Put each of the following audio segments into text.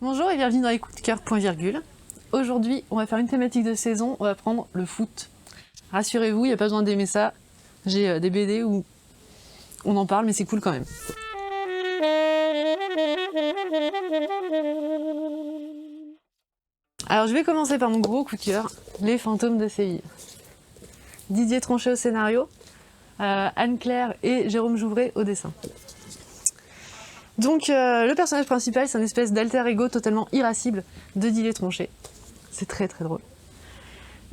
Bonjour et bienvenue dans les coups de cœur point virgule. Aujourd'hui, on va faire une thématique de saison, on va prendre le foot. Rassurez-vous, il n'y a pas besoin d'aimer ça. J'ai des BD où on en parle, mais c'est cool quand même. Alors je vais commencer par mon gros coup de cœur, Les Fantômes de Séville. Didier Tronchet au scénario, Anne-Claire et Jérôme Jouvray au dessin. Donc le personnage principal, c'est une espèce d'alter ego totalement irascible de Didier Tronchet. C'est très très drôle.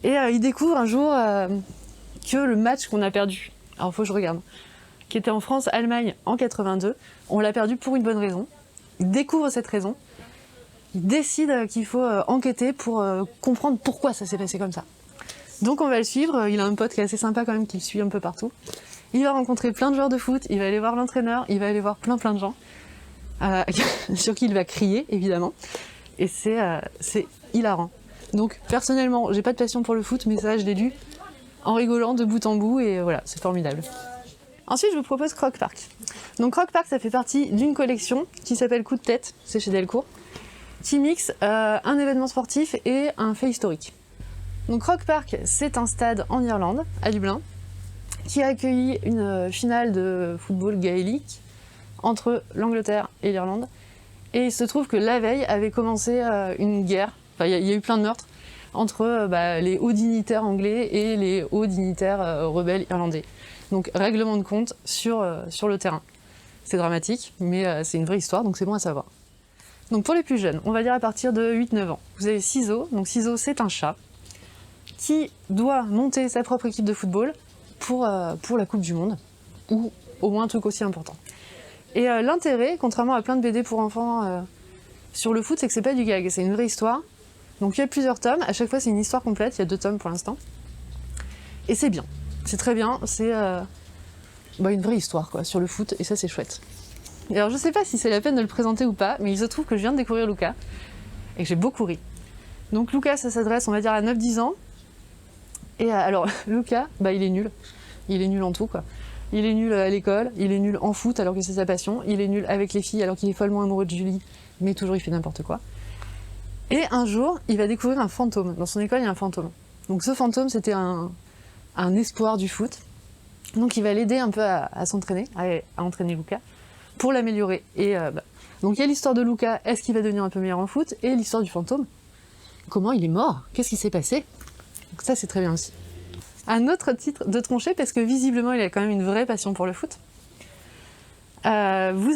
Et il découvre un jour que le match qu'on a perdu, alors faut que je regarde, qui était en France-Allemagne en 82, on l'a perdu pour une bonne raison. Il découvre cette raison. Il décide qu'il faut enquêter pour comprendre pourquoi ça s'est passé comme ça. Donc on va le suivre, il a un pote qui est assez sympa quand même, qui le suit un peu partout. Il va rencontrer plein de joueurs de foot, il va aller voir l'entraîneur, il va aller voir plein de gens. Sur qui il va crier, évidemment. Et c'est hilarant. Donc, personnellement, j'ai pas de passion pour le foot, mais ça, je l'ai lu en rigolant de bout en bout, et voilà, c'est formidable. Ensuite, je vous propose Croque Park. Donc, Croque Park, ça fait partie d'une collection qui s'appelle Coup de tête, c'est chez Delcourt, qui mixe un événement sportif et un fait historique. Donc, Croque Park, c'est un stade en Irlande, à Dublin, qui a accueilli une finale de football gaélique entre l'Angleterre et l'Irlande. Et il se trouve que la veille avait commencé une guerre, enfin il y a eu plein de meurtres, entre les hauts dignitaires anglais et les hauts dignitaires rebelles irlandais. Donc règlement de compte sur le terrain. C'est dramatique, mais c'est une vraie histoire, donc c'est bon à savoir. Donc pour les plus jeunes, on va dire à partir de 8-9 ans, vous avez Ciseaux. Donc Ciseaux, c'est un chat qui doit monter sa propre équipe de football pour la Coupe du Monde, ou au moins un truc aussi important. Et l'intérêt, contrairement à plein de BD pour enfants sur le foot, c'est que c'est pas du gag, c'est une vraie histoire. Donc il y a plusieurs tomes, à chaque fois c'est une histoire complète, il y a 2 tomes pour l'instant. Et c'est bien, c'est très bien, c'est une vraie histoire quoi, sur le foot, et ça c'est chouette. Et alors je sais pas si c'est la peine de le présenter ou pas, mais il se trouve que je viens de découvrir Lucas, et que j'ai beaucoup ri. Donc Lucas, ça s'adresse, on va dire, à 9-10 ans. Et alors Lucas, il est nul en tout quoi. Il est nul à l'école, il est nul en foot alors que c'est sa passion, il est nul avec les filles alors qu'il est follement amoureux de Julie, mais toujours il fait n'importe quoi. Et un jour, il va découvrir un fantôme. Dans son école, il y a un fantôme. Donc ce fantôme, c'était un espoir du foot. Donc il va l'aider un peu à s'entraîner, à entraîner Lucas, pour l'améliorer. Et donc il y a l'histoire de Lucas, est-ce qu'il va devenir un peu meilleur en foot, et l'histoire du fantôme. Comment il est mort? Qu'est-ce qui s'est passé? Donc ça, c'est très bien aussi. Un autre titre de Tronchet, parce que visiblement il a quand même une vraie passion pour le foot. Vous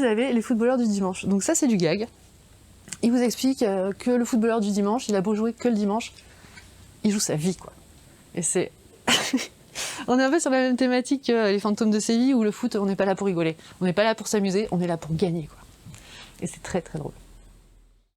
avez Les footballeurs du dimanche. Donc ça c'est du gag. Il vous explique que le footballeur du dimanche, il a beau jouer que le dimanche, il joue sa vie quoi. Et c'est... On est un peu sur la même thématique que Les Fantômes de Séville, où le foot, on n'est pas là pour rigoler. On n'est pas là pour s'amuser, on est là pour gagner quoi. Et c'est très très drôle.